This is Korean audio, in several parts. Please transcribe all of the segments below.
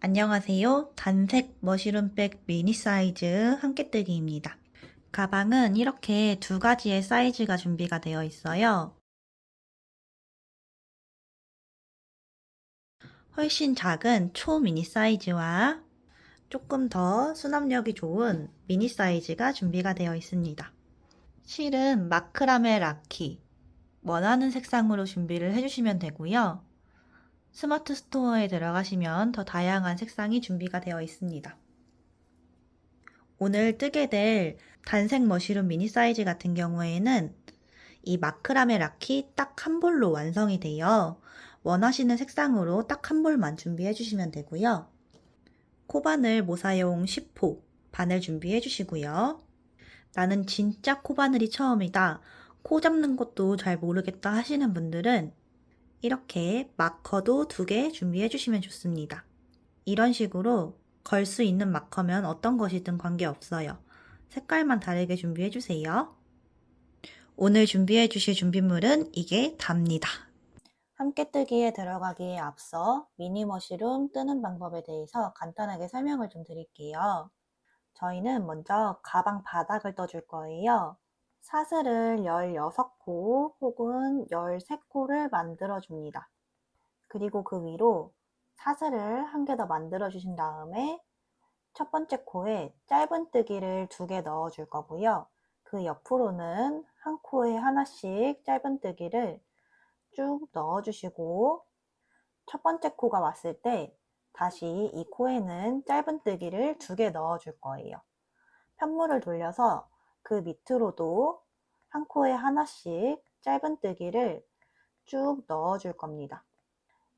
안녕하세요. 단색 머시룸백 미니 사이즈 함께뜨기입니다. 가방은 이렇게 두 가지의 사이즈가 준비가 되어 있어요. 훨씬 작은 초 미니 사이즈와 조금 더 수납력이 좋은 미니 사이즈가 준비가 되어 있습니다. 실은 마크라메 라키, 원하는 색상으로 준비를 해주시면 되고요. 스마트 스토어에 들어가시면 더 다양한 색상이 준비가 되어 있습니다. 오늘 뜨게 될 단색 머쉬룸 미니 사이즈 같은 경우에는 이 마크라메 라키 딱 한 볼로 완성이 돼요. 원하시는 색상으로 딱 한 볼만 준비해 주시면 되고요. 코바늘 모사용 10호 바늘 준비해 주시고요. 나는 진짜 코바늘이 처음이다, 코 잡는 것도 잘 모르겠다 하시는 분들은 이렇게 마커도 2개 준비해 주시면 좋습니다. 이런 식으로 걸 수 있는 마커면 어떤 것이든 관계없어요. 색깔만 다르게 준비해 주세요. 오늘 준비해 주실 준비물은 이게 답니다. 함께뜨기에 들어가기에 앞서 미니 머쉬룸 뜨는 방법에 대해서 간단하게 설명을 좀 드릴게요. 저희는 먼저 가방 바닥을 떠줄 거예요. 사슬을 16코 혹은 13코를 만들어 줍니다. 그리고 그 위로 사슬을 한 개 더 만들어 주신 다음에 첫 번째 코에 짧은뜨기를 2개 넣어 줄 거고요. 그 옆으로는 한 코에 하나씩 짧은뜨기를 쭉 넣어 주시고 첫 번째 코가 왔을 때 다시 이 코에는 짧은뜨기를 2개 넣어 줄 거예요. 편물을 돌려서 그 밑으로도 한 코에 하나씩 짧은뜨기를 쭉 넣어 줄 겁니다.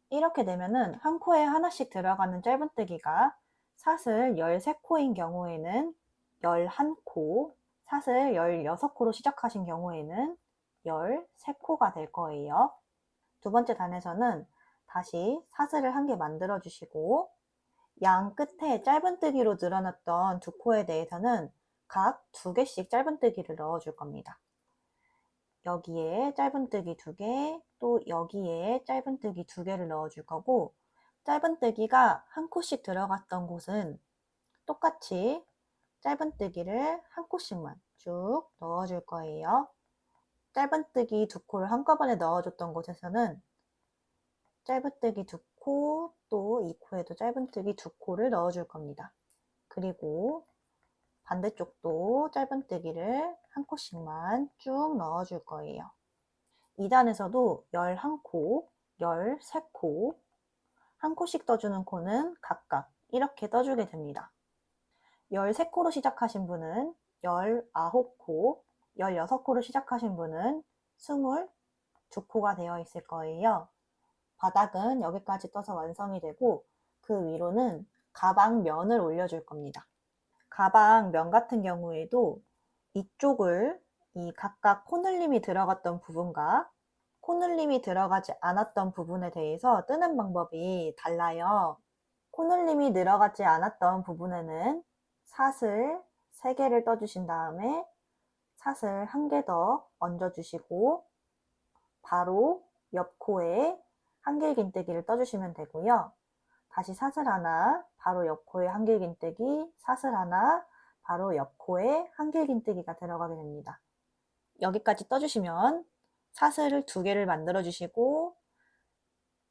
이렇게 되면은 한 코에 하나씩 들어가는 짧은뜨기가 사슬 13코인 경우에는 11코, 사슬 16코로 시작하신 경우에는 13코가 될 거예요. 두 번째 단에서는 다시 사슬을 한 개 만들어 주시고 양 끝에 짧은뜨기로 늘어났던 2코에 대해서는 각 2개씩 짧은뜨기를 넣어 줄 겁니다. 여기에 짧은뜨기 2개, 또 여기에 짧은뜨기 2개를 넣어 줄 거고, 짧은뜨기가 한 코씩 들어갔던 곳은 똑같이 짧은뜨기를 한 코씩만 쭉 넣어 줄 거예요. 짧은뜨기 2코를 한꺼번에 넣어줬던 곳에서는 짧은뜨기 2코, 또 이 코에도 짧은뜨기 2코를 넣어 줄 겁니다. 그리고 반대쪽도 짧은뜨기를 한 코씩만 쭉 넣어 줄 거예요. 2단에서도 11코, 13코, 한 코씩 떠주는 코는 각각 이렇게 떠주게 됩니다. 13코로 시작하신 분은 19코, 16코로 시작하신 분은 22코가 되어 있을 거예요. 바닥은 여기까지 떠서 완성이 되고 그 위로는 가방 면을 올려줄 겁니다. 가방 면 같은 경우에도 이쪽을 이 각각 코늘림이 들어갔던 부분과 코늘림이 들어가지 않았던 부분에 대해서 뜨는 방법이 달라요. 코늘림이 들어가지 않았던 부분에는 사슬 3개를 떠주신 다음에 사슬 1개 더 얹어주시고 바로 옆 코에 한길긴뜨기를 떠주시면 되고요. 다시 사슬 하나, 바로 옆 코에 한길긴뜨기, 사슬 하나, 바로 옆 코에 한길긴뜨기가 들어가게 됩니다. 여기까지 떠주시면 사슬을 2개를 만들어 주시고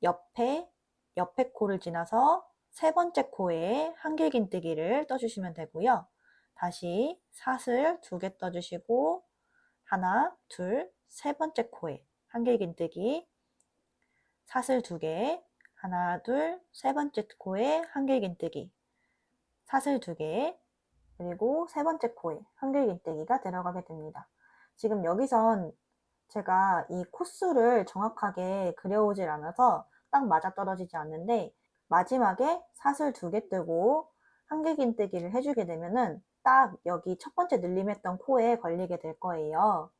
옆에 코를 지나서 세 번째 코에 한길긴뜨기를 떠주시면 되고요. 다시 사슬 2개 떠주시고 하나, 둘, 세 번째 코에 한길긴뜨기, 사슬 2개, 하나, 둘, 세 번째 코에 한길긴뜨기, 사슬 2개, 그리고 세 번째 코에 한길긴뜨기가 들어가게 됩니다. 지금 여기선 제가 이 코수를 정확하게 그려오질 않아서 딱 맞아떨어지지 않는데 마지막에 사슬 2개 뜨고 한길긴뜨기를 해주게 되면은 딱 여기 첫 번째 늘림했던 코에 걸리게 될 거예요.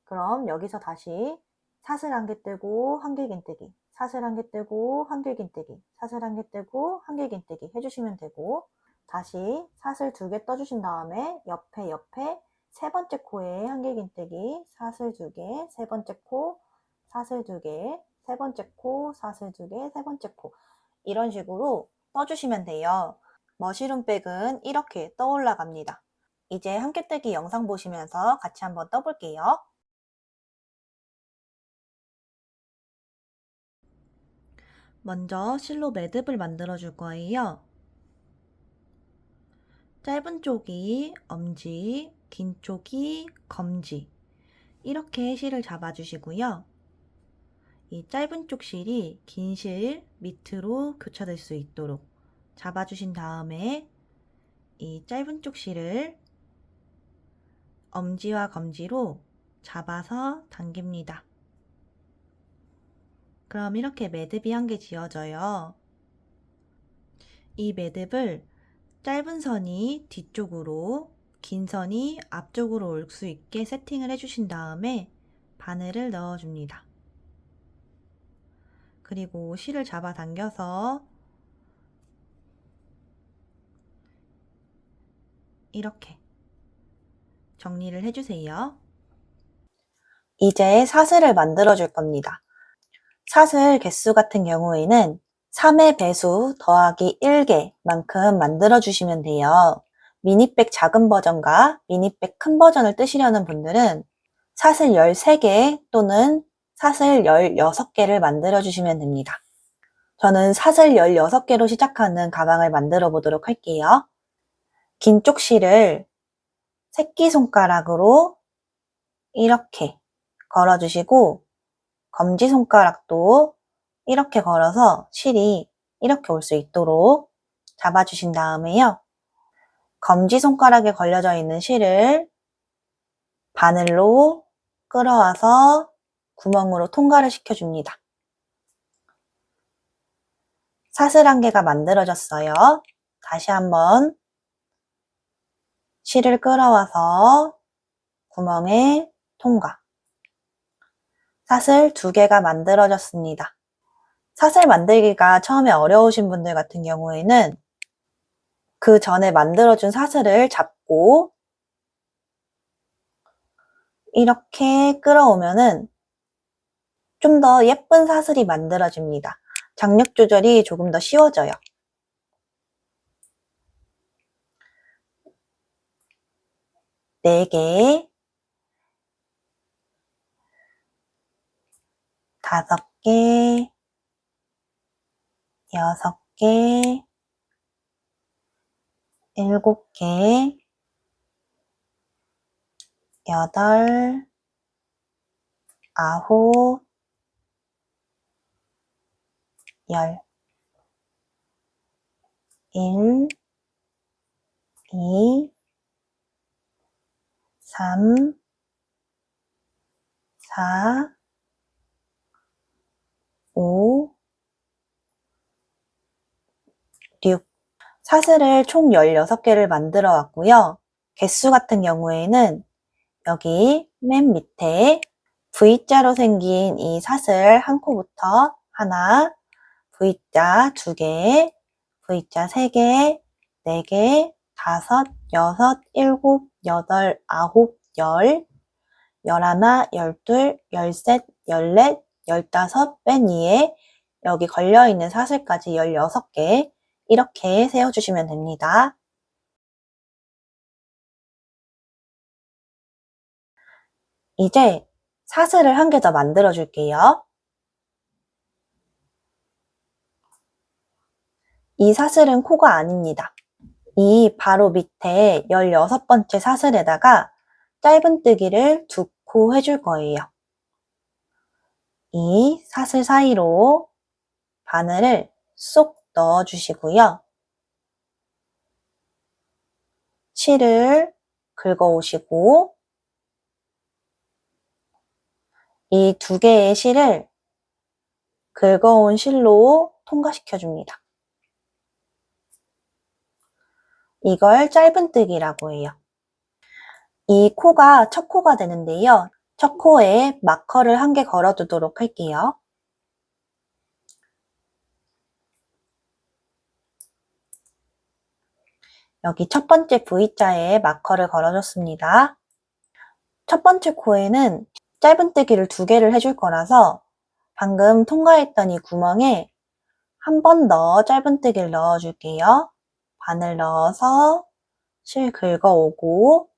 그럼 여기서 다시 사슬 한 개 떼고 한길긴뜨기, 사슬 한 개 떼고 한길긴뜨기, 사슬 한 개 떼고 한길긴뜨기 해주시면 되고, 다시 사슬 2개 떠주신 다음에 옆에 세 번째 코에 한길긴뜨기, 사슬 2개, 세 번째 코, 사슬 2개, 세 번째 코, 사슬 2개, 세 번째 코, 이런 식으로 떠주시면 돼요. 머시룸백은 이렇게 떠 올라갑니다. 이제 함께뜨기 영상 보시면서 같이 한번 떠볼게요. 먼저 실로 매듭을 만들어 줄 거예요. 짧은 쪽이 엄지, 긴 쪽이 검지, 이렇게 실을 잡아 주시고요. 이 짧은 쪽 실이 긴 실 밑으로 교차될 수 있도록 잡아 주신 다음에 이 짧은 쪽 실을 엄지와 검지로 잡아서 당깁니다. 그럼 이렇게 매듭이 한 개 지어져요. 이 매듭을 짧은 선이 뒤쪽으로, 긴 선이 앞쪽으로 올 수 있게 세팅을 해주신 다음에 바늘을 넣어줍니다. 그리고 실을 잡아 당겨서 이렇게 정리를 해주세요. 이제 사슬을 만들어 줄 겁니다. 사슬 개수 같은 경우에는 3의 배수 더하기 1개만큼 만들어 주시면 돼요. 미니백 작은 버전과 미니백 큰 버전을 뜨시려는 분들은 사슬 13개 또는 사슬 16개를 만들어 주시면 됩니다. 저는 사슬 16개로 시작하는 가방을 만들어 보도록 할게요. 긴 쪽 실을 새끼손가락으로 이렇게 걸어주시고, 검지손가락도 이렇게 걸어서 실이 이렇게 올 수 있도록 잡아주신 다음에요. 검지손가락에 걸려져 있는 실을 바늘로 끌어와서 구멍으로 통과를 시켜줍니다. 사슬 한 개가 만들어졌어요. 다시 한번 실을 끌어와서 구멍에 통과. 사슬 2개가 만들어졌습니다. 사슬 만들기가 처음에 어려우신 분들 같은 경우에는 그 전에 만들어준 사슬을 잡고 이렇게 끌어오면은 좀 더 예쁜 사슬이 만들어집니다. 장력 조절이 조금 더 쉬워져요. 네 개, 5개, 6개, 7개, 8, 9, 10, 1, 2, 3, 4, 5, 6. 사슬을 총 16개를 만들어 왔고요. 개수 같은 경우에는 여기 맨 밑에 V자로 생긴 이 사슬 한 코부터 하나, V자 2개, V자 3개, 4개, 5, 6, 7, 8, 9, 10, 11, 12, 13, 14, 15, 맨 위에 여기 걸려있는 사슬까지 16개 이렇게 세워주시면 됩니다. 이제 사슬을 한 개 더 만들어 줄게요. 이 사슬은 코가 아닙니다. 이 바로 밑에 16번째 사슬에다가 짧은뜨기를 2코 해줄 거예요. 이 사슬 사이로 바늘을 쏙 넣어 주시고요. 실을 긁어 오시고 이 2개의 실을 긁어온 실로 통과시켜 줍니다. 이걸 짧은뜨기라고 해요. 이 코가 첫 코가 되는데요. 첫 코에 마커를 한 개 걸어두도록 할게요. 여기 첫 번째 V자에 마커를 걸어줬습니다. 첫 번째 코에는 짧은뜨기를 2개를 해줄 거라서 방금 통과했던 이 구멍에 한 번 더 짧은뜨기를 넣어줄게요. 바늘 넣어서 실 긁어오고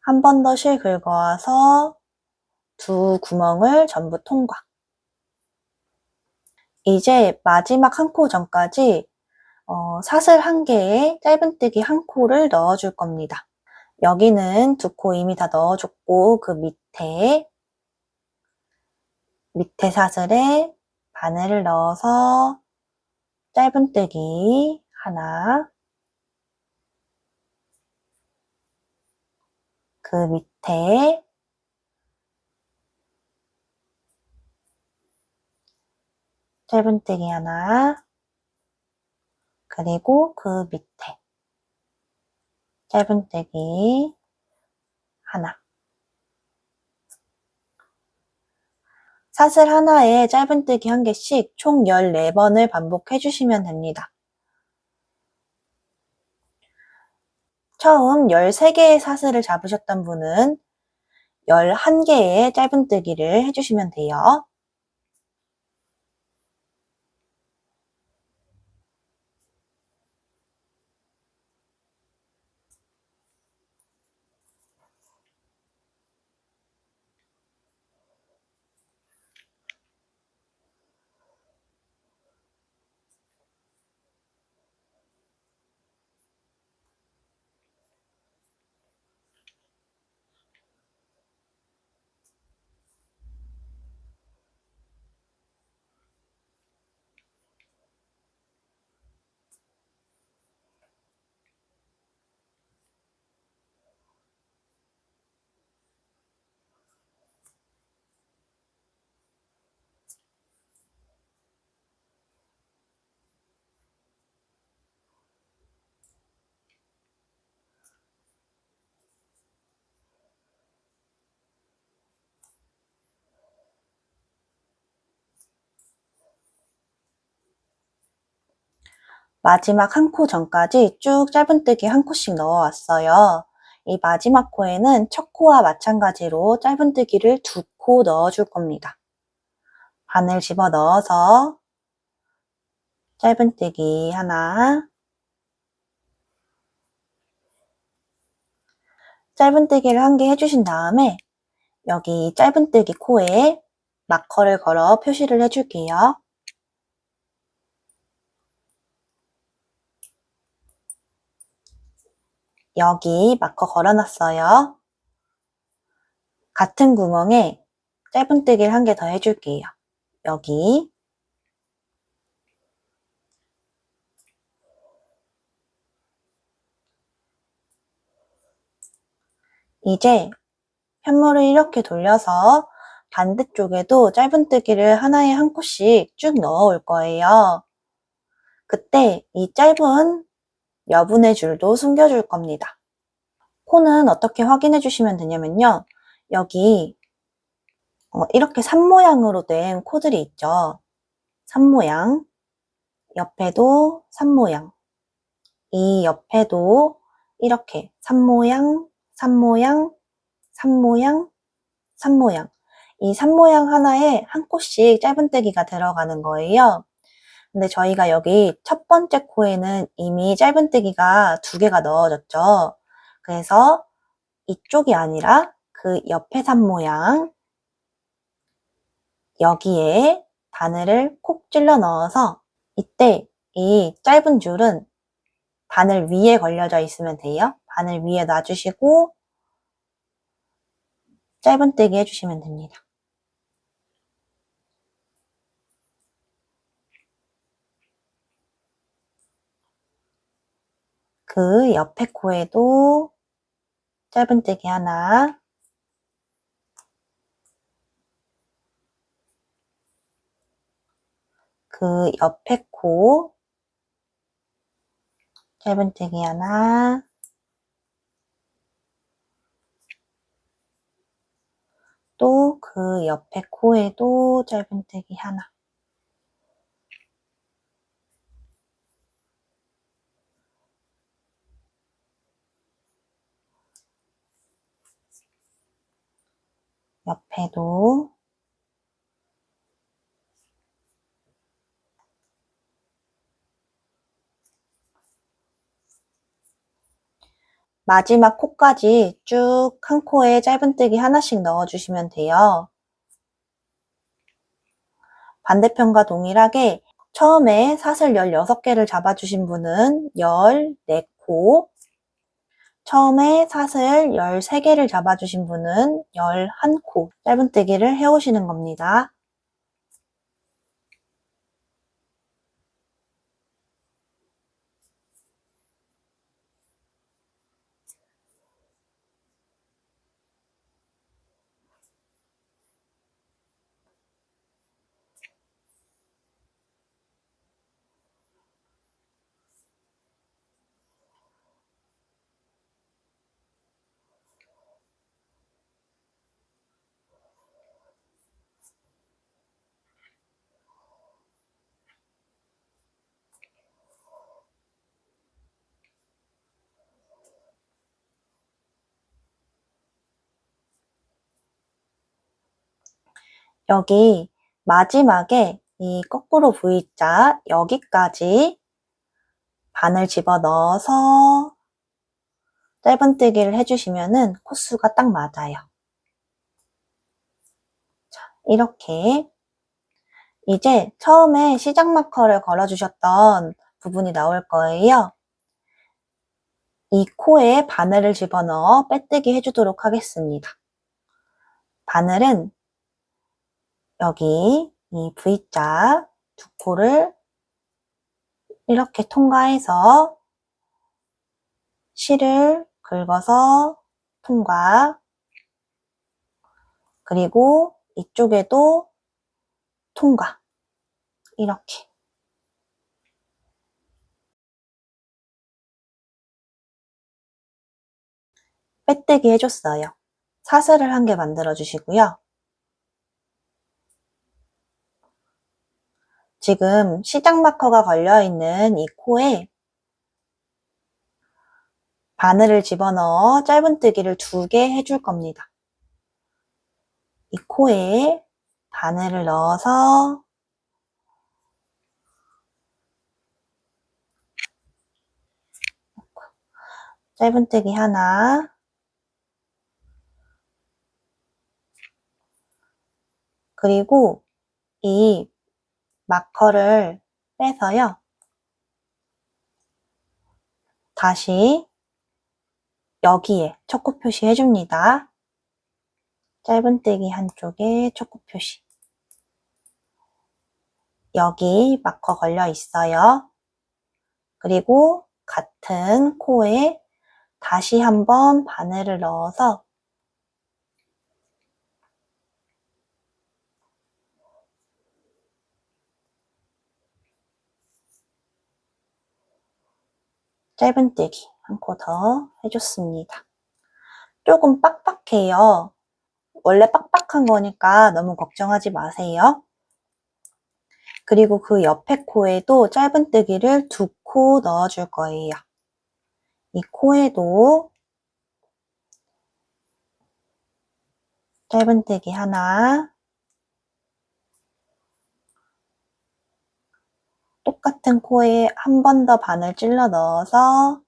한 번 더 실 긁어와서 2 구멍을 전부 통과. 이제 마지막 한 코 전까지 사슬 1개에 짧은뜨기 1코를 넣어줄 겁니다. 여기는 2코 이미 다 넣어줬고 그 밑에 사슬에 바늘을 넣어서 짧은뜨기 하나, 그 밑에 짧은뜨기 하나, 그리고 그 밑에 짧은뜨기 하나. 사슬 하나에 짧은뜨기 1개씩 총 14번을 반복해 주시면 됩니다. 처음 13개의 사슬을 잡으셨던 분은 11개의 짧은뜨기를 해주시면 돼요. 마지막 한 코 전까지 쭉 짧은뜨기 1코씩 넣어왔어요. 이 마지막 코에는 첫 코와 마찬가지로 짧은뜨기를 2코 넣어줄 겁니다. 바늘 집어 넣어서 짧은뜨기 하나, 짧은뜨기를 1개 해주신 다음에 여기 짧은뜨기 코에 마커를 걸어 표시를 해줄게요. 여기 마커 걸어놨어요. 같은 구멍에 짧은뜨기를 1개 더 해줄게요. 여기 이제 편물을 이렇게 돌려서 반대쪽에도 짧은뜨기를 하나에 1코씩 쭉 넣어올 거예요. 그때 이 짧은 여분의 줄도 숨겨줄 겁니다. 코는 어떻게 확인해 주시면 되냐면요. 여기 이렇게 산 모양으로 된 코들이 있죠. 산 모양, 옆에도 산 모양, 이 옆에도 이렇게 산 모양, 산 모양, 산 모양, 산 모양. 이 산 모양 하나에 1코씩 짧은뜨기가 들어가는 거예요. 근데 저희가 여기 첫 번째 코에는 이미 짧은뜨기가 2개가 넣어졌죠. 그래서 이쪽이 아니라 그 옆에 산 모양 여기에 바늘을 콕 찔러 넣어서 이때 이 짧은 줄은 바늘 위에 걸려져 있으면 돼요. 바늘 위에 놔주시고 짧은뜨기 해주시면 됩니다. 그 옆에 코에도 짧은뜨기 하나, 그 옆에 코 짧은뜨기 하나, 또 그 옆에 코에도 짧은뜨기 하나. 옆에도 마지막 코까지 쭉 한 코에 짧은뜨기 하나씩 넣어주시면 돼요. 반대편과 동일하게 처음에 사슬 16개를 잡아주신 분은 14코, 처음에 사슬 13개를 잡아주신 분은 11코 짧은뜨기를 해오시는 겁니다. 여기 마지막에 이 거꾸로 V자 여기까지 바늘 집어넣어서 짧은뜨기를 해주시면은 코수가 딱 맞아요. 자, 이렇게 이제 처음에 시작 마커를 걸어주셨던 부분이 나올 거예요. 이 코에 바늘을 집어넣어 빼뜨기 해주도록 하겠습니다. 바늘은 여기 이 V자 두 코를 이렇게 통과해서 실을 긁어서 통과, 그리고 이쪽에도 통과, 이렇게 빼뜨기 해줬어요. 사슬을 한 개 만들어 주시고요. 지금 시작 마커가 걸려있는 이 코에 바늘을 집어넣어 짧은뜨기를 2개 해줄 겁니다. 이 코에 바늘을 넣어서 짧은뜨기 하나, 그리고 이 마커를 빼서요. 다시 여기에 촉구 표시 해줍니다. 짧은뜨기 한쪽에 촉구 표시. 여기 마커 걸려 있어요. 그리고 같은 코에 다시 한번 바늘을 넣어서 짧은뜨기 한 코 더 해줬습니다. 조금 빡빡해요. 원래 빡빡한 거니까 너무 걱정하지 마세요. 그리고 그 옆에 코에도 짧은뜨기를 2코 넣어줄 거예요. 이 코에도 짧은뜨기 하나, 똑같은 코에 한 번 더 바늘 찔러 넣어서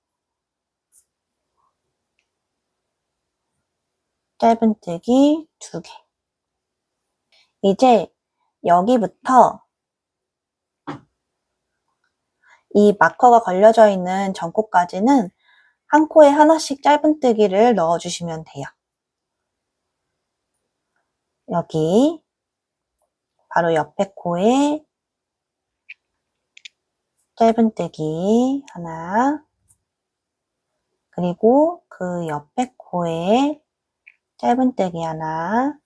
짧은뜨기 2개. 이제 여기부터 이 마커가 걸려져 있는 전코까지는 한 코에 하나씩 짧은뜨기를 넣어주시면 돼요. 여기 바로 옆에 코에 짧은뜨기 하나, 그리고 그 옆에 코에 짧은뜨기 하나,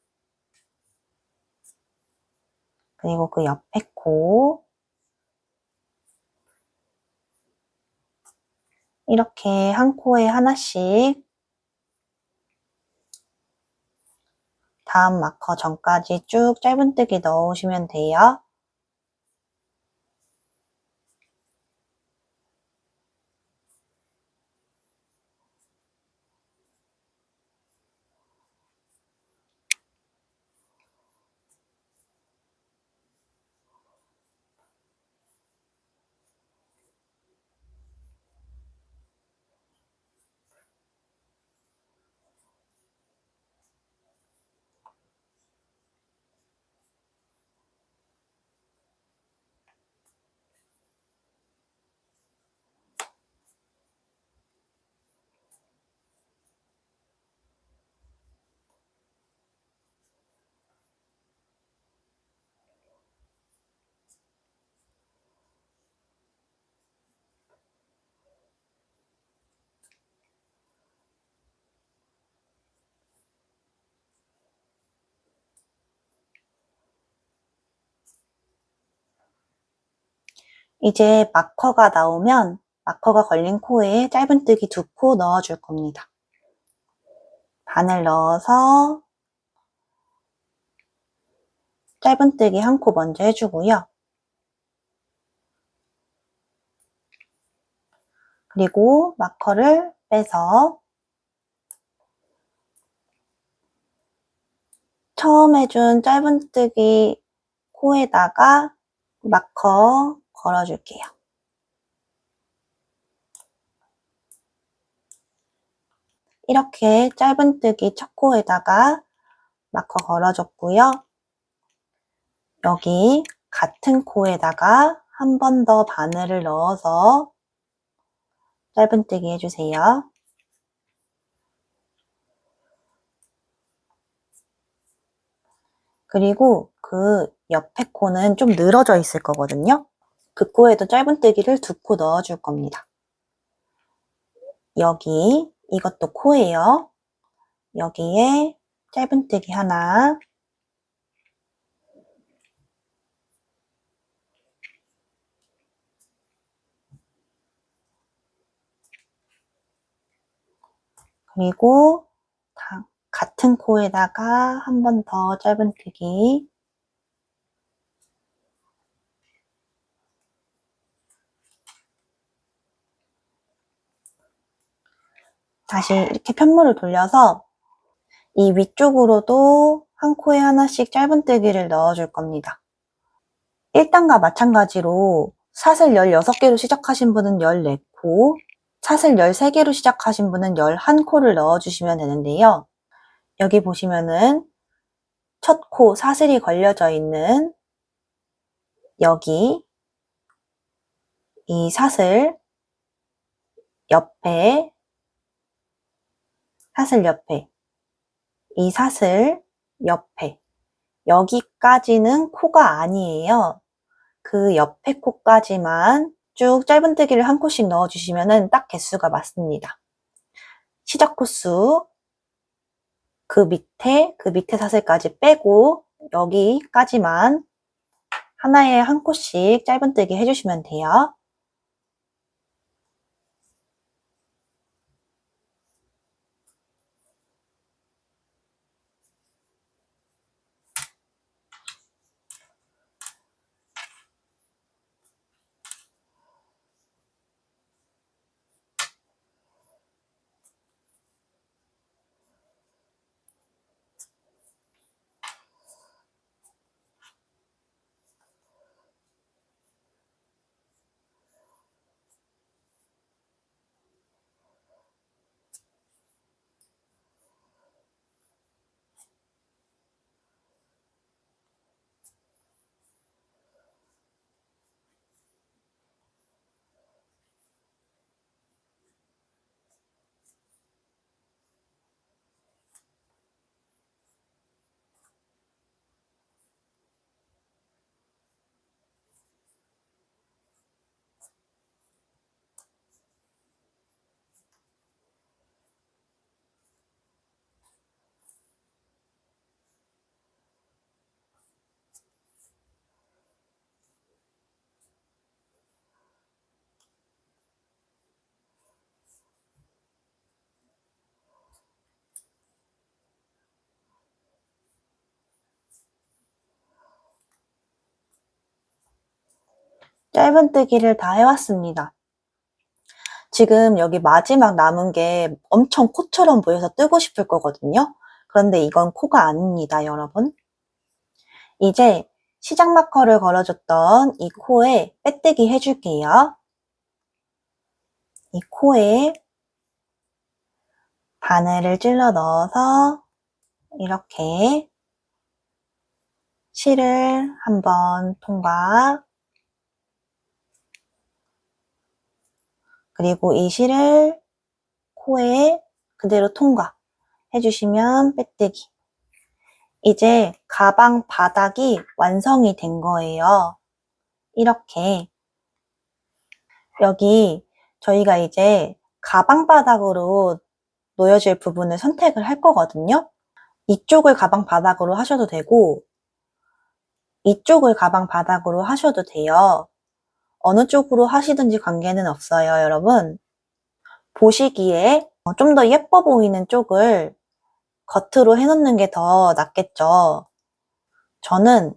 그리고 그 옆에 코, 이렇게 한 코에 하나씩 다음 마커 전까지 쭉 짧은뜨기 넣으시면 돼요. 이제 마커가 나오면 마커가 걸린 코에 짧은뜨기 2코 넣어줄 겁니다. 바늘 넣어서 짧은뜨기 1코 먼저 해주고요. 그리고 마커를 빼서 처음 해준 짧은뜨기 코에다가 마커 걸어줄게요. 이렇게 짧은뜨기 첫 코에다가 마커 걸어줬고요. 여기 같은 코에다가 한 번 더 바늘을 넣어서 짧은뜨기 해주세요. 그리고 그 옆에 코는 좀 늘어져 있을 거거든요. 그 코에도 짧은뜨기를 2코 넣어줄 겁니다. 여기 이것도 코예요. 여기에 짧은뜨기 하나, 그리고 같은 코에다가 한 번 더 짧은뜨기, 다시 이렇게 편물을 돌려서 이 위쪽으로도 한 코에 하나씩 짧은뜨기를 넣어줄 겁니다. 1단과 마찬가지로 사슬 16개로 시작하신 분은 14코, 사슬 13개로 시작하신 분은 11코를 넣어주시면 되는데요. 여기 보시면은 첫 코 사슬이 걸려져 있는 여기 이 사슬 옆에 이 사슬 옆에 여기까지는 코가 아니에요. 그 옆에 코까지만 쭉 짧은뜨기를 한 코씩 넣어주시면 딱 개수가 맞습니다. 시작 코수 그 밑에 사슬까지 빼고 여기까지만 하나에 한 코씩 짧은뜨기 해주시면 돼요. 짧은뜨기를 다 해왔습니다. 지금 여기 마지막 남은 게 엄청 코처럼 보여서 뜨고 싶을 거거든요. 그런데 이건 코가 아닙니다, 여러분. 이제 시작 마커를 걸어줬던 이 코에 빼뜨기 해줄게요. 이 코에 바늘을 찔러 넣어서 이렇게 실을 한번 통과, 그리고 이 실을 코에 그대로 통과 해주시면 빼뜨기. 이제 가방 바닥이 완성이 된 거예요. 이렇게 여기 저희가 이제 가방 바닥으로 놓여질 부분을 선택을 할 거거든요. 이쪽을 가방 바닥으로 하셔도 되고 이쪽을 가방 바닥으로 하셔도 돼요. 어느 쪽으로 하시든지 관계는 없어요, 여러분. 보시기에 좀 더 예뻐 보이는 쪽을 겉으로 해놓는 게 더 낫겠죠. 저는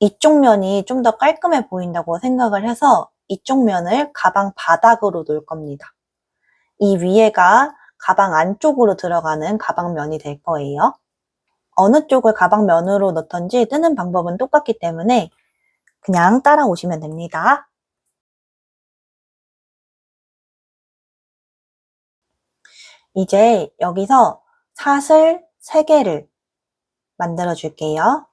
이쪽 면이 좀 더 깔끔해 보인다고 생각을 해서 이쪽 면을 가방 바닥으로 놓을 겁니다. 이 위에가 가방 안쪽으로 들어가는 가방 면이 될 거예요. 어느 쪽을 가방 면으로 넣던지 뜨는 방법은 똑같기 때문에 그냥 따라오시면 됩니다. 이제 여기서 사슬 3개를 만들어 줄게요.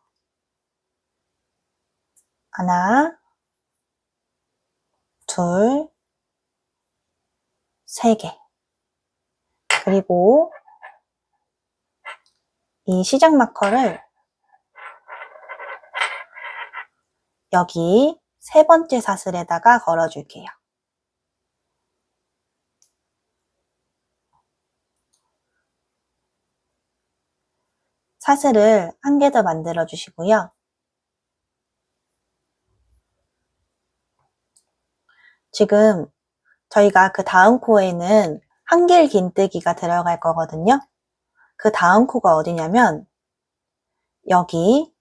하나, 둘, 3개. 그리고 이 시작 마커를 여기 3번째 사슬에다가 걸어 줄게요. 사슬을 1개 더 만들어 주시고요. 지금 저희가 그 다음 코에는 한길 긴뜨기가 들어갈 거거든요. 그 다음 코가 어디냐면 여기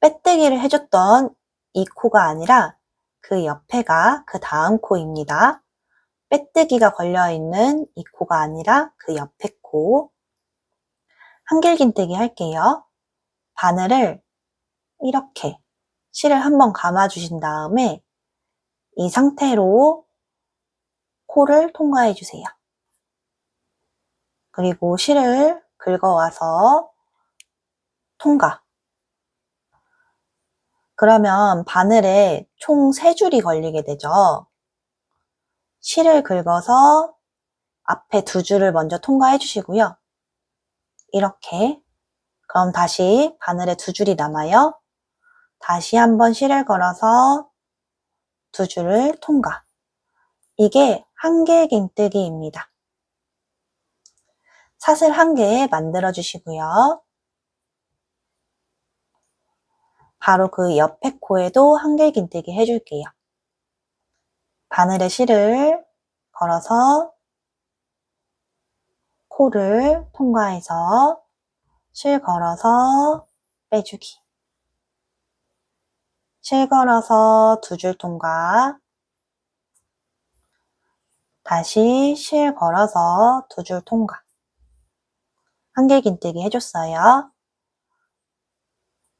빼뜨기를 해줬던 이 코가 아니라 그 옆에가 그 다음 코입니다. 빼뜨기가 걸려있는 이 코가 아니라 그 옆에 코. 한길 긴뜨기 할게요. 바늘을 이렇게 실을 한번 감아주신 다음에 이 상태로 코를 통과해 주세요. 그리고 실을 긁어와서 통과. 그러면 바늘에 총 3줄이 걸리게 되죠. 실을 긁어서 앞에 2줄을 먼저 통과해 주시고요. 이렇게. 그럼 다시 바늘에 2줄이 남아요. 다시 한번 실을 걸어서 2줄을 통과. 이게 한길 긴뜨기입니다. 사슬 1개 만들어 주시고요. 바로 그 옆에 코에도 한길 긴뜨기 해줄게요. 바늘에 실을 걸어서 코를 통과해서 실 걸어서 빼주기. 실 걸어서 2줄 통과. 다시 실 걸어서 2줄 통과. 한길 긴뜨기 해줬어요.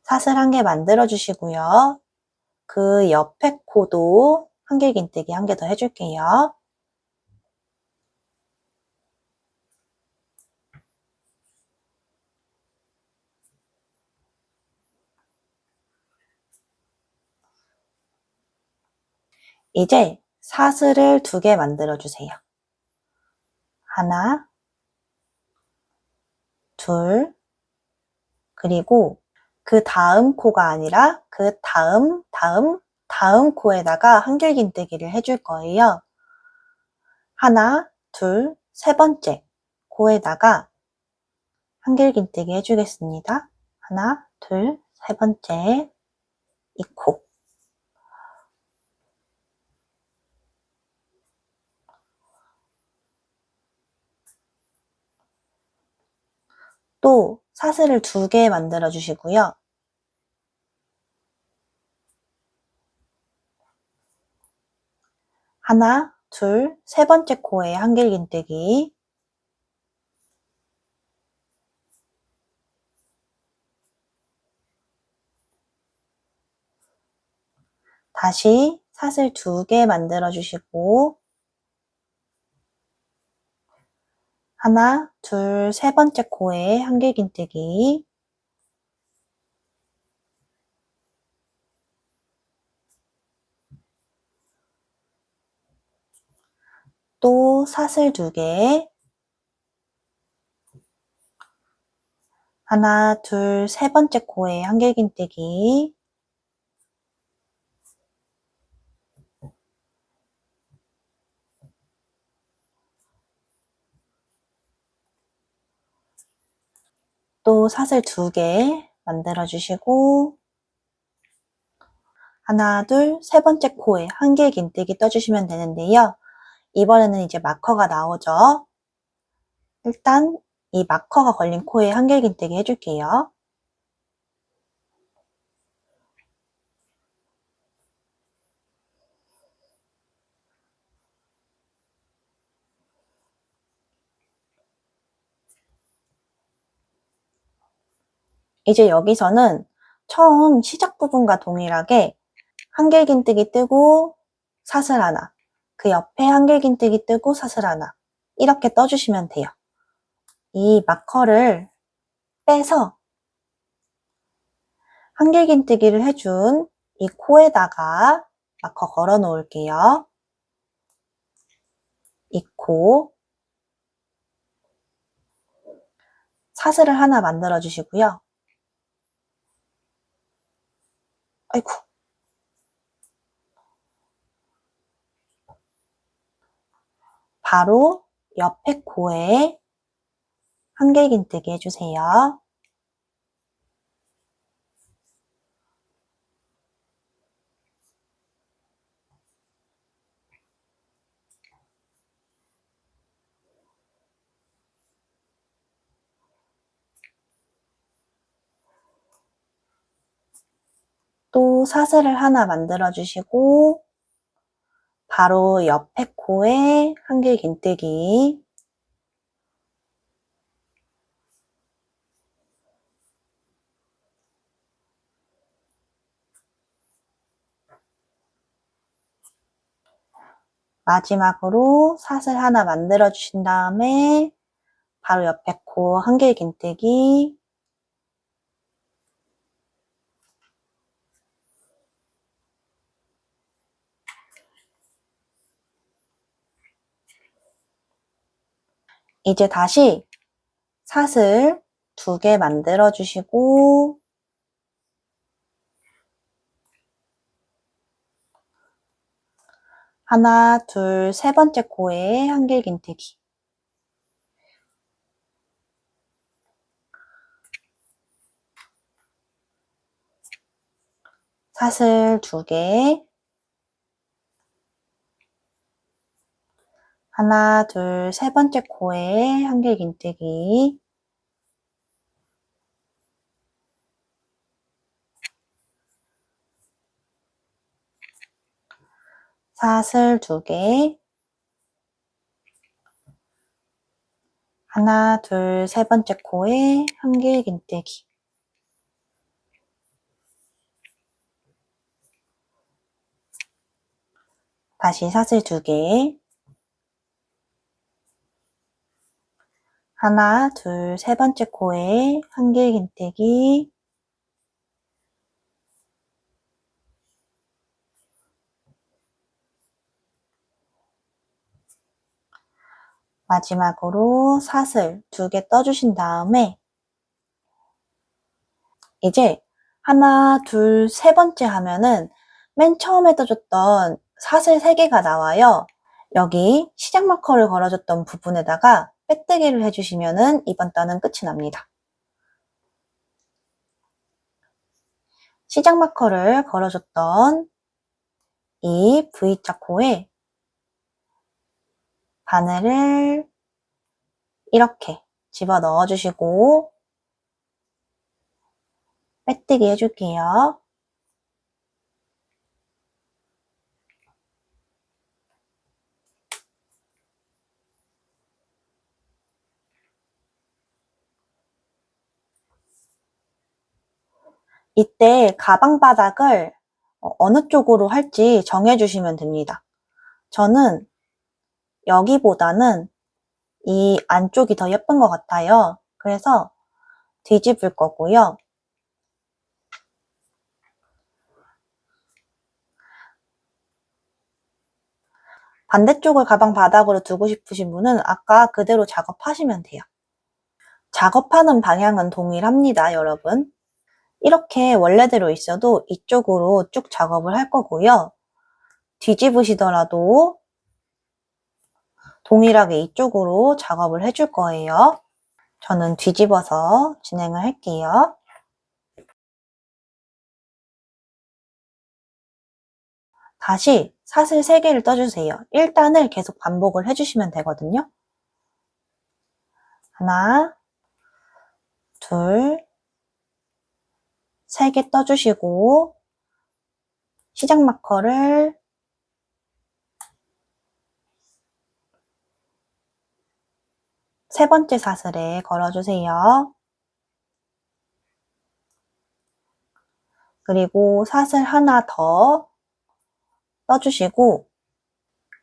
사슬 1개 만들어 주시고요. 그 옆에 코도 한길 긴뜨기 1개 더 해줄게요. 이제 사슬을 2개 만들어 주세요. 하나, 둘, 그리고 그 다음 코가 아니라 그 다음 코에다가 한길 긴뜨기를 해줄 거예요. 하나, 둘, 3번째 코에다가 한길 긴뜨기 해주겠습니다. 하나, 둘, 3번째 이 코. 또 사슬을 2개 만들어 주시고요. 하나, 둘, 세 번째 코에 한길긴뜨기. 다시 사슬 2개 만들어 주시고 하나, 둘, 세 번째 코에 한길긴뜨기. 또 사슬 2개. 하나, 둘, 세 번째 코에 한길긴뜨기. 또 사슬 2개 만들어 주시고 하나, 둘, 세 번째 코에 한길긴뜨기 떠주시면 되는데요. 이번에는 이제 마커가 나오죠. 일단 이 마커가 걸린 코에 한길긴뜨기 해줄게요. 이제 여기서는 처음 시작 부분과 동일하게 한길긴뜨기 뜨고 사슬 하나, 그 옆에 한길긴뜨기 뜨고 사슬 하나 이렇게 떠주시면 돼요. 이 마커를 빼서 한길긴뜨기를 해준 이 코에다가 마커 걸어 놓을게요. 이 코 사슬을 하나 만들어 주시고요. 아이고. 바로 옆에 코에 한길긴뜨기 해주세요. 또 사슬을 하나 만들어 주시고 바로 옆에 코에 한길긴뜨기. 마지막으로 사슬 하나 만들어 주신 다음에 바로 옆에 코 한길긴뜨기. 이제 다시 사슬 2개 만들어 주시고 하나, 둘, 세 번째 코에 한길긴뜨기. 사슬 2개. 하나, 둘, 세 번째 코에 한길긴뜨기. 사슬 2개. 하나, 둘, 세 번째 코에 한길긴뜨기. 다시 사슬 2개. 하나, 둘, 세 번째 코에 한길긴뜨기. 마지막으로 사슬 2개 떠주신 다음에 이제 하나, 둘, 세 번째 하면은 맨 처음에 떠줬던 사슬 3개가 나와요. 여기 시작 마커를 걸어줬던 부분에다가 빼뜨기를 해주시면은 이번 단은 끝이 납니다. 시작 마커를 걸어줬던 이 V자 코에 바늘을 이렇게 집어 넣어주시고 빼뜨기 해줄게요. 이때 가방 바닥을 어느 쪽으로 할지 정해주시면 됩니다. 저는 여기보다는 이 안쪽이 더 예쁜 것 같아요. 그래서 뒤집을 거고요. 반대쪽을 가방 바닥으로 두고 싶으신 분은 아까 그대로 작업하시면 돼요. 작업하는 방향은 동일합니다, 여러분. 이렇게 원래대로 있어도 이쪽으로 쭉 작업을 할 거고요. 뒤집으시더라도 동일하게 이쪽으로 작업을 해줄 거예요. 저는 뒤집어서 진행을 할게요. 다시 사슬 3개를 떠주세요. 1단을 계속 반복을 해주시면 되거든요. 하나, 둘, 3개 떠주시고 시작 마커를 세 번째 사슬에 걸어주세요. 그리고 사슬 하나 더 떠주시고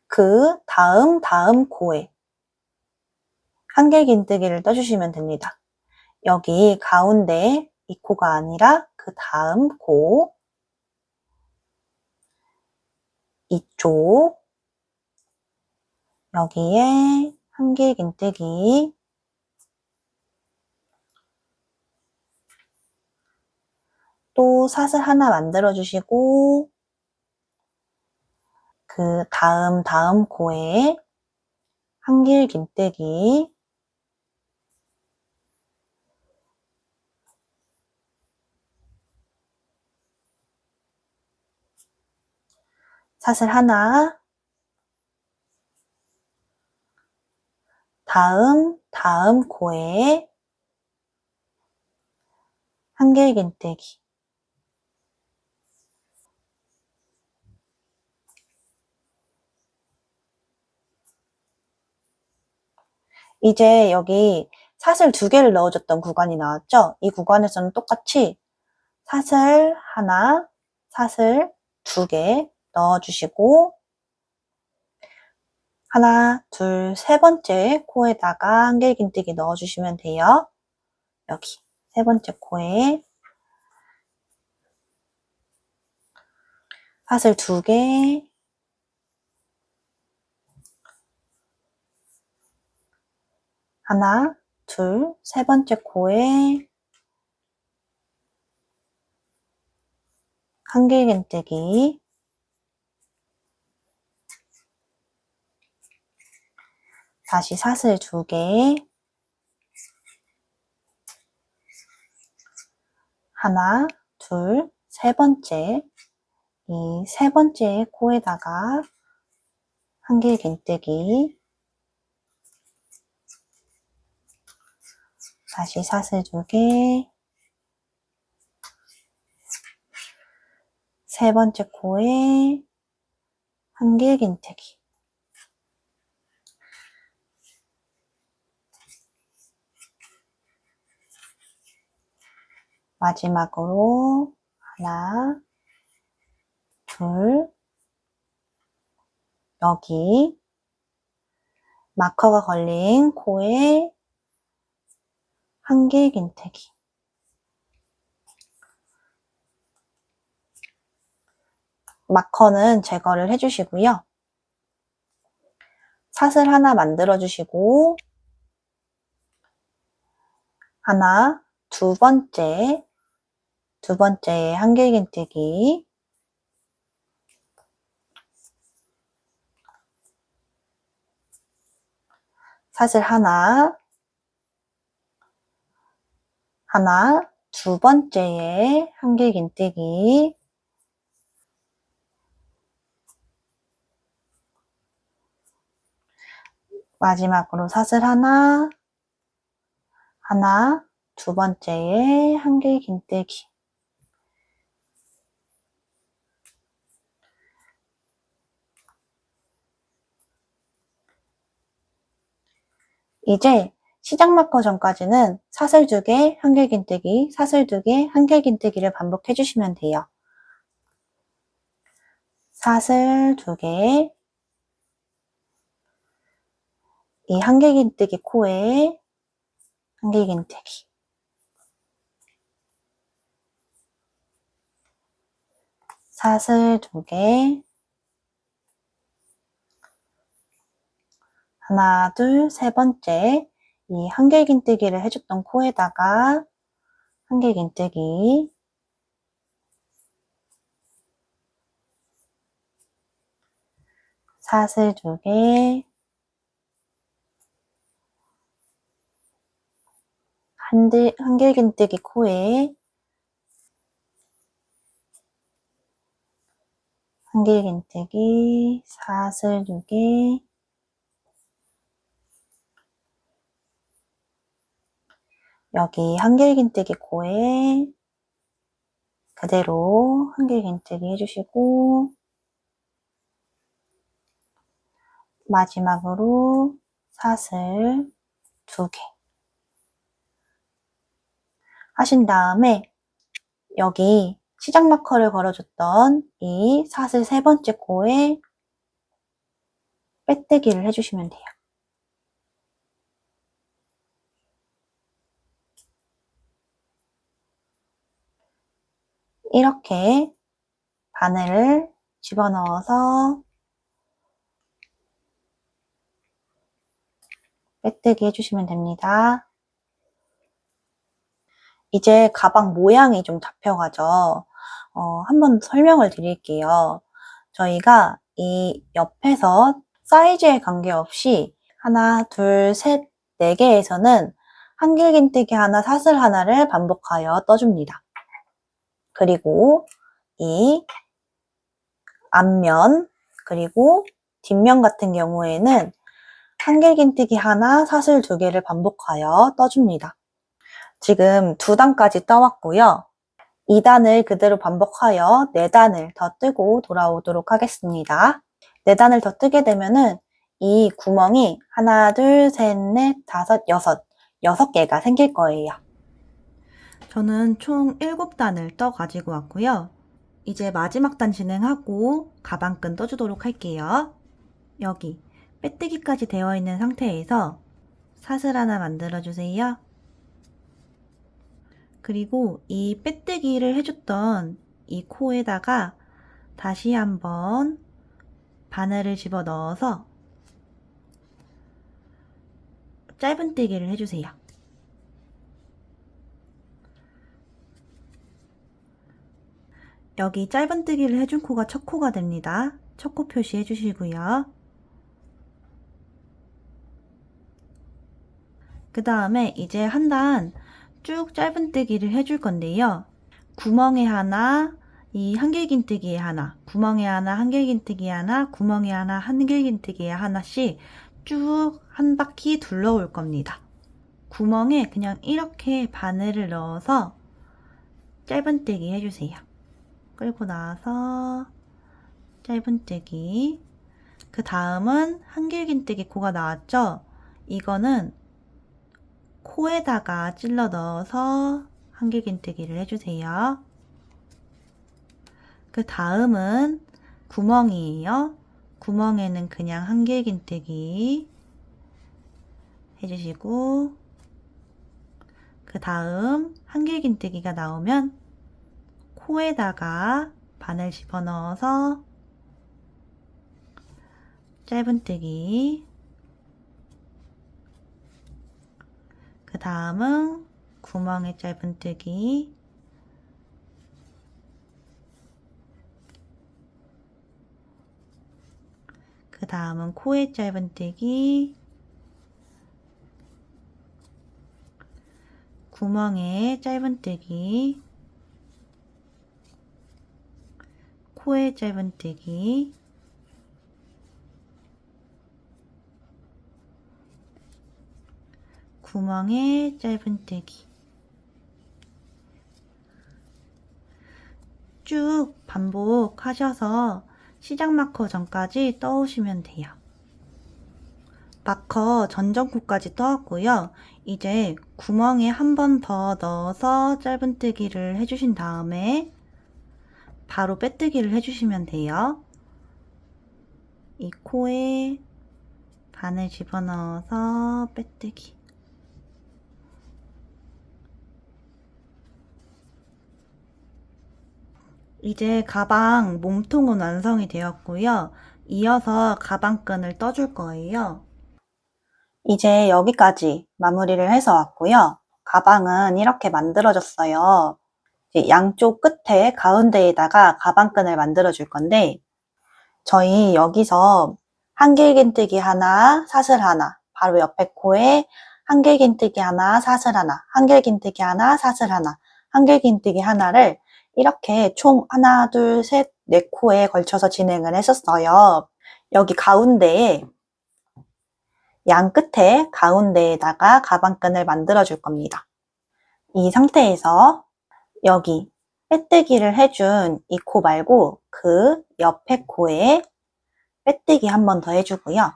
그 다음 코에 한길긴뜨기를 떠주시면 됩니다. 여기 가운데 이 코가 아니라 그 다음 코 이쪽 여기에 한길긴뜨기 또 사슬 하나 만들어 주시고 그 다음 코에 한길긴뜨기 사슬 하나 다음 코에 한길긴뜨기 이제 여기 사슬 2개를 넣어줬던 구간이 나왔죠? 이 구간에서는 똑같이 사슬 하나, 사슬 2개 넣어주시고 하나, 둘, 세 번째 코에다가 한길긴뜨기 넣어주시면 돼요. 여기 세 번째 코에 사슬 2개 하나, 둘, 세 번째 코에 한길긴뜨기 다시 사슬 2개 하나, 둘, 세 번째 이 세 번째 코에다가 한길긴뜨기 다시 사슬 2개 세 번째 코에 한길긴뜨기 마지막으로 하나, 둘 여기 마커가 걸린 코에 한길긴뜨기 마커는 제거를 해주시고요. 사슬 하나 만들어 주시고 하나, 두 번째에 한길긴뜨기 사슬 하나, 두 번째에 한길긴뜨기 마지막으로 사슬 하나, 두 번째에 한길긴뜨기 이제 시작 마커 전까지는 사슬 2개, 한길긴뜨기, 사슬 2개, 한길긴뜨기를 반복해 주시면 돼요. 사슬 2개, 이 한길긴뜨기 코에 한길긴뜨기, 사슬 2개, 하나, 둘, 세 번째 이 한길긴뜨기를 해줬던 코에다가 한길긴뜨기, 사슬 2개, 한길긴뜨기 코에 한길긴뜨기, 사슬 2개, 여기 한길긴뜨기 코에 그대로 한길긴뜨기 해주시고 마지막으로 사슬 2개 하신 다음에 여기 시작 마커를 걸어줬던 이 사슬 세 번째 코에 빼뜨기를 해주시면 돼요. 이렇게 바늘을 집어넣어서 빼뜨기 해주시면 됩니다. 이제 가방 모양이 좀 잡혀가죠. 한번 설명을 드릴게요. 저희가 이 옆에서 사이즈에 관계없이 하나, 둘, 셋, 네 개에서는 한길긴뜨기 하나, 사슬 하나를 반복하여 떠줍니다. 그리고 이 앞면 그리고 뒷면 같은 경우에는 한길긴뜨기 하나, 사슬 2개를 반복하여 떠줍니다. 지금 2단까지 떠왔고요. 2단을 그대로 반복하여 4단을 더 뜨고 돌아오도록 하겠습니다. 4단을 더 뜨게 되면은 이 구멍이 하나, 둘, 셋, 넷, 다섯, 여섯 6개가 생길 거예요. 저는 총 7단을 떠 가지고 왔고요. 이제 마지막 단 진행하고 가방끈 떠주도록 할게요. 여기 빼뜨기까지 되어 있는 상태에서 사슬 하나 만들어 주세요. 그리고 이 빼뜨기를 해줬던 이 코에다가 다시 한번 바늘을 집어 넣어서 짧은뜨기를 해주세요. 여기 짧은뜨기를 해준 코가 첫 코가 됩니다. 첫 코 표시해 주시고요. 그 다음에 이제 한 단 쭉 짧은뜨기를 해줄 건데요. 구멍에 하나, 이 한길긴뜨기에 하나, 구멍에 하나, 한길긴뜨기에 하나, 구멍에 하나, 한길긴뜨기에 하나씩 쭉 한 바퀴 둘러올 겁니다. 구멍에 그냥 이렇게 바늘을 넣어서 짧은뜨기 해주세요. 끌고 나와서 짧은뜨기. 그 다음은 한길긴뜨기 코가 나왔죠? 이거는 코에다가 찔러 넣어서 한길긴뜨기를 해주세요. 그 다음은 구멍이에요. 구멍에는 그냥 한길긴뜨기 해주시고 그 다음 한길긴뜨기가 나오면 코에다가 바늘 집어넣어서 짧은뜨기. 그 다음은 구멍에 짧은뜨기. 그 다음은 코에 짧은뜨기. 구멍에 짧은뜨기. 코에 짧은뜨기. 구멍에 짧은뜨기. 쭉 반복하셔서 시작 마커 전까지 떠오시면 돼요. 마커 전정코까지 떠왔고요. 이제 구멍에 한 번 더 넣어서 짧은뜨기를 해주신 다음에 바로 빼뜨기를 해주시면 돼요. 이 코에 바늘 집어넣어서 빼뜨기. 이제 가방 몸통은 완성이 되었고요. 이어서 가방끈을 떠줄 거예요. 이제 여기까지 마무리를 해서 왔고요. 가방은 이렇게 만들어졌어요. 이제 양쪽 끝에 가운데에다가 가방끈을 만들어 줄 건데 저희 여기서 한길긴뜨기 하나, 사슬 하나, 바로 옆에 코에 한길긴뜨기 하나, 사슬 하나, 한길긴뜨기 하나, 사슬 하나, 한길긴뜨기 하나를 이렇게 총 하나, 둘, 셋, 네 코에 걸쳐서 진행을 했었어요. 여기 가운데에 양 끝에 가운데에다가 가방끈을 만들어 줄 겁니다. 이 상태에서 여기 빼뜨기를 해준 이 코 말고 그 옆에 코에 빼뜨기 한 번 더 해주고요.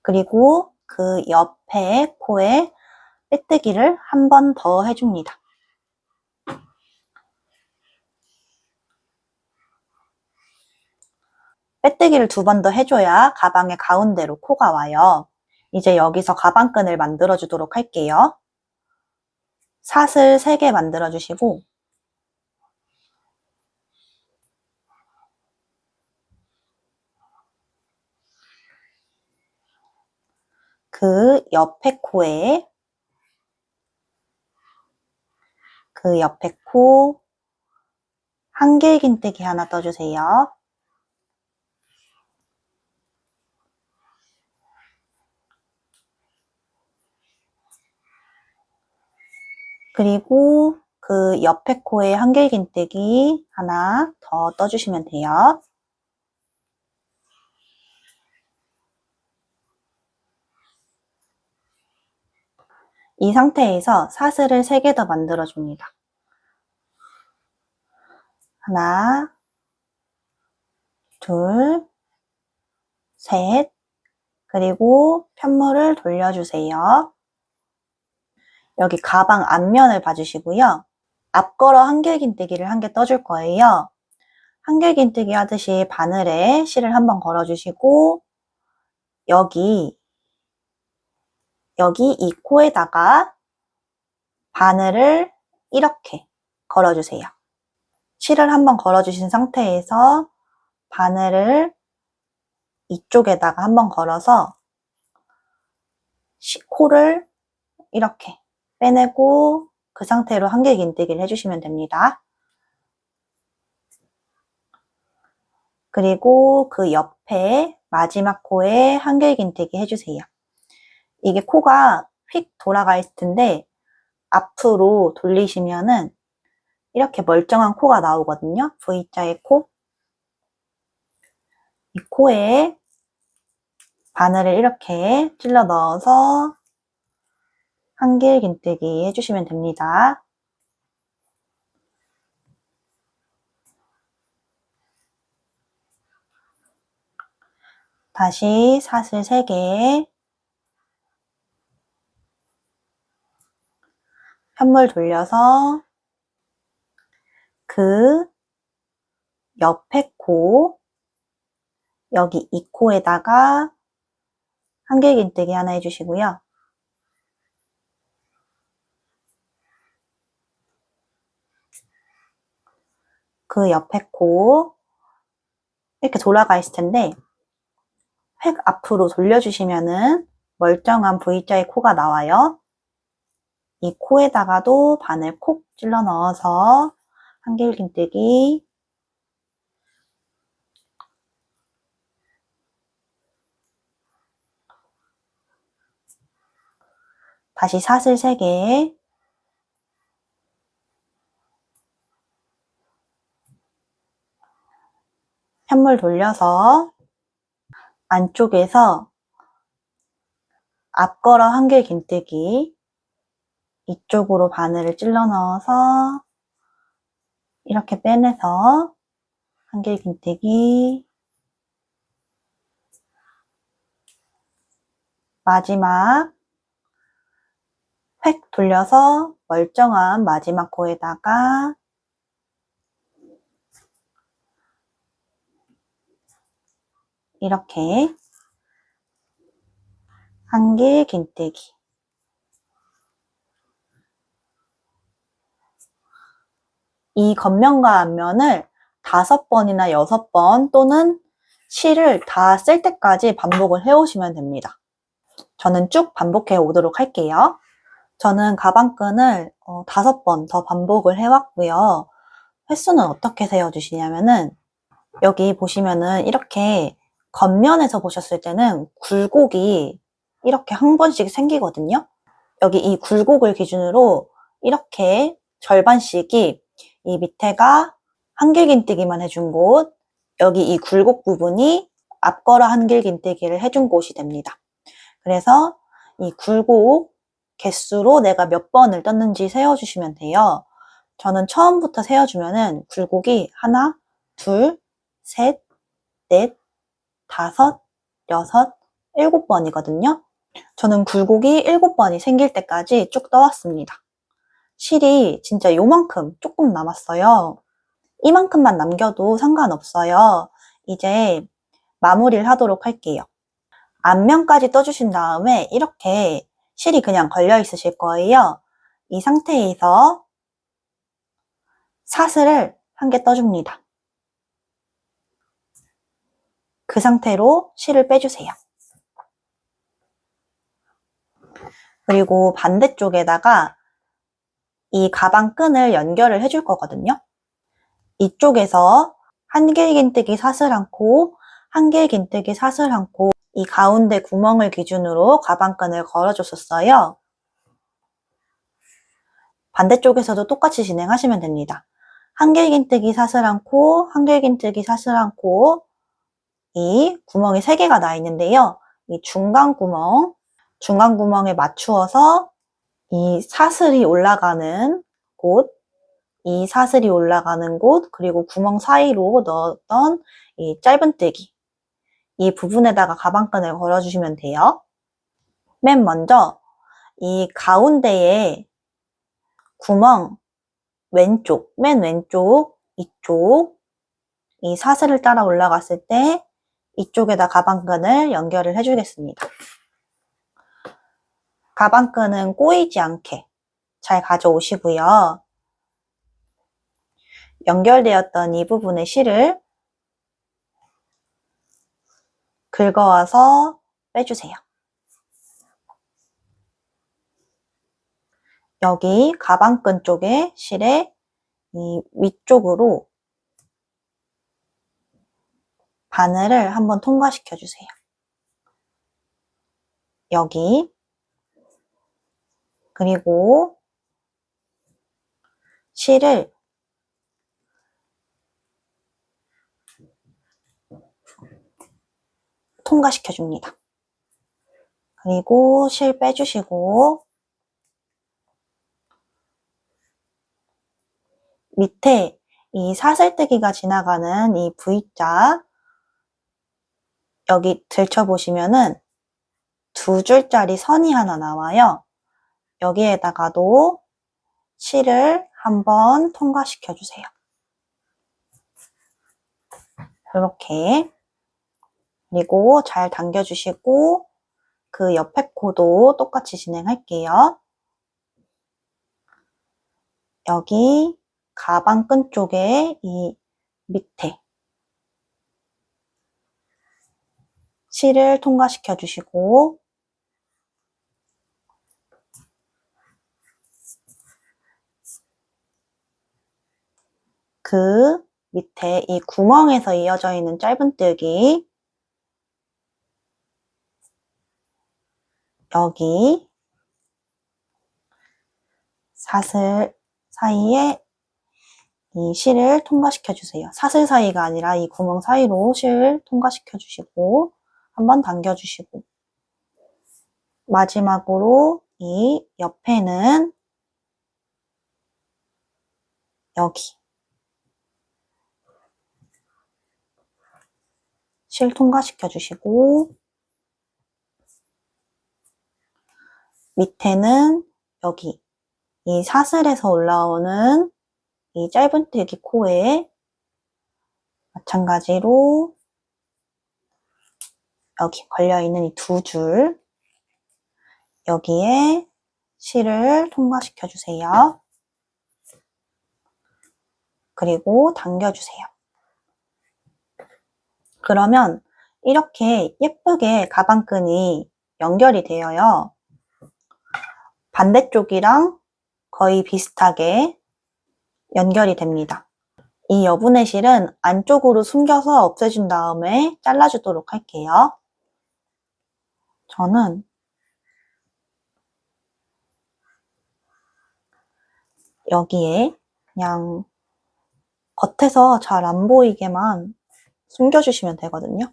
그리고 그 옆에 코에 빼뜨기를 한 번 더 해줍니다. 빼뜨기를 두 번 더 해줘야 가방의 가운데로 코가 와요. 이제 여기서 가방끈을 만들어 주도록 할게요. 사슬 3개 만들어 주시고 그 옆에 코에 그 옆에 코 한길긴뜨기 하나 떠주세요. 그리고 그 옆에 코에 한길긴뜨기 하나 더 떠주시면 돼요. 이 상태에서 사슬을 3개 더 만들어줍니다. 하나, 둘, 셋, 그리고 편물을 돌려주세요. 여기 가방 앞면을 봐주시고요. 앞걸어 한길긴뜨기를 한 개 떠줄 거예요. 한길긴뜨기 하듯이 바늘에 실을 한번 걸어주시고 여기 이 코에다가 바늘을 이렇게 걸어주세요. 실을 한번 걸어주신 상태에서 바늘을 이쪽에다가 한번 걸어서 코를 이렇게 빼내고 그 상태로 한길긴뜨기를 해주시면 됩니다. 그리고 그 옆에 마지막 코에 한길긴뜨기 해주세요. 이게 코가 휙 돌아가 있을 텐데 앞으로 돌리시면은 이렇게 멀쩡한 코가 나오거든요. V자의 코. 이 코에 바늘을 이렇게 찔러 넣어서 한길긴뜨기 해주시면 됩니다. 다시 사슬 3개, 편물 돌려서 그 옆에 코, 여기 이 코에다가 한길긴뜨기 하나 해주시고요. 그 옆에 코 이렇게 돌아가 있을 텐데 획 앞으로 돌려주시면은 멀쩡한 V자의 코가 나와요. 이 코에다가도 바늘 콕 찔러 넣어서 한길긴뜨기, 다시 사슬 3개, 편물 돌려서 안쪽에서 앞걸어 한길긴뜨기 이쪽으로 바늘을 찔러 넣어서 이렇게 빼내서 한길긴뜨기, 마지막 획 돌려서 멀쩡한 마지막 코에다가 이렇게 한길긴뜨기. 이 겉면과 앞면을 5번이나 6번 또는 실을 다 쓸 때까지 반복을 해오시면 됩니다. 저는 쭉 반복해 오도록 할게요. 저는 가방끈을 5번 더 반복을 해왔고요. 횟수는 어떻게 세어주시냐면은 여기 보시면은 이렇게 겉면에서 보셨을 때는 굴곡이 이렇게 한 번씩 생기거든요. 여기 이 굴곡을 기준으로 이렇게 절반씩이 이 밑에가 한길긴뜨기만 해준 곳, 여기 이 굴곡 부분이 앞걸어 한길긴뜨기를 해준 곳이 됩니다. 그래서 이 굴곡 개수로 내가 몇 번을 떴는지 세어주시면 돼요. 저는 처음부터 세어주면은 굴곡이 하나, 둘, 셋, 넷, 다섯, 여섯, 7번이거든요. 저는 굴곡이 7번이 생길 때까지 쭉 떠왔습니다. 실이 진짜 요만큼 조금 남았어요. 이만큼만 남겨도 상관없어요. 이제 마무리를 하도록 할게요. 앞면까지 떠주신 다음에 이렇게 실이 그냥 걸려 있으실 거예요. 이 상태에서 사슬을 한 개 떠줍니다. 그 상태로 실을 빼주세요. 그리고 반대쪽에다가 이 가방끈을 연결을 해줄 거거든요. 이쪽에서 한길긴뜨기 사슬 한 코, 한길긴뜨기 사슬 한 코, 이 가운데 구멍을 기준으로 가방끈을 걸어줬었어요. 반대쪽에서도 똑같이 진행하시면 됩니다. 한길긴뜨기 사슬 한 코, 한길긴뜨기 사슬 한 코, 이 구멍이 3개가 나 있는데요. 이 중간 구멍에 맞추어서 이 사슬이 올라가는 곳, 이 사슬이 올라가는 곳, 그리고 구멍 사이로 넣었던 이 짧은뜨기, 이 부분에다가 가방끈을 걸어주시면 돼요. 맨 먼저 이 가운데에 구멍 왼쪽, 맨 왼쪽, 이쪽, 이 사슬을 따라 올라갔을 때 이쪽에다 가방끈을 연결을 해주겠습니다. 가방끈은 꼬이지 않게 잘 가져오시고요. 연결되었던 이 부분의 실을 긁어와서 빼주세요. 여기 가방끈 쪽에 실의 이 위쪽으로 바늘을 한번 통과시켜 주세요. 여기, 그리고 실을 통과시켜 줍니다. 그리고 실 빼주시고 밑에 이 사슬뜨기가 지나가는 이 V자 여기 들춰보시면은 2줄짜리 선이 하나 나와요. 여기에다가도 실을 한번 통과시켜 주세요. 이렇게. 그리고 잘 당겨주시고 그 옆에 코도 똑같이 진행할게요. 여기 가방끈 쪽에 이 밑에 실을 통과시켜 주시고 그 밑에 이 구멍에서 이어져 있는 짧은뜨기 여기 사슬 사이에 이 실을 통과시켜 주세요. 사슬 사이가 아니라 이 구멍 사이로 실 통과시켜 주시고 한번 당겨 주시고 마지막으로 이 옆에는 여기 실 통과시켜 주시고 밑에는 여기 이 사슬에서 올라오는 이 짧은뜨기 코에 마찬가지로 여기 걸려있는 이 두 줄 여기에 실을 통과시켜 주세요. 그리고 당겨주세요. 그러면 이렇게 예쁘게 가방끈이 연결이 되어요. 반대쪽이랑 거의 비슷하게 연결이 됩니다. 이 여분의 실은 안쪽으로 숨겨서 없애준 다음에 잘라주도록 할게요. 저는 여기에 그냥 겉에서 잘 안 보이게만 숨겨주시면 되거든요.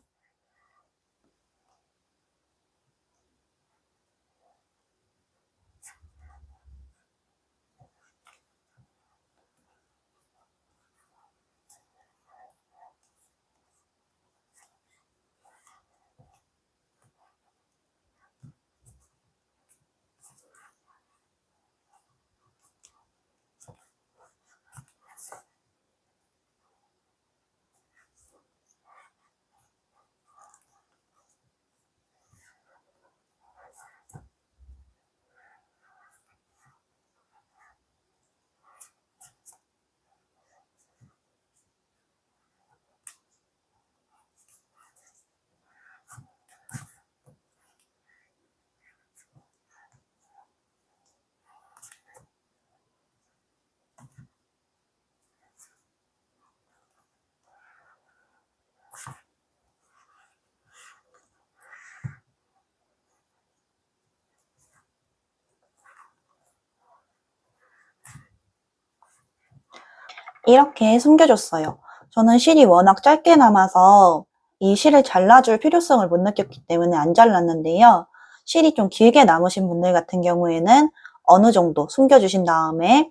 이렇게 숨겨줬어요. 저는 실이 워낙 짧게 남아서 이 실을 잘라줄 필요성을 못 느꼈기 때문에 안 잘랐는데요. 실이 좀 길게 남으신 분들 같은 경우에는 어느 정도 숨겨주신 다음에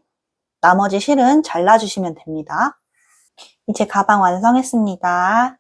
나머지 실은 잘라주시면 됩니다. 이제 가방 완성했습니다.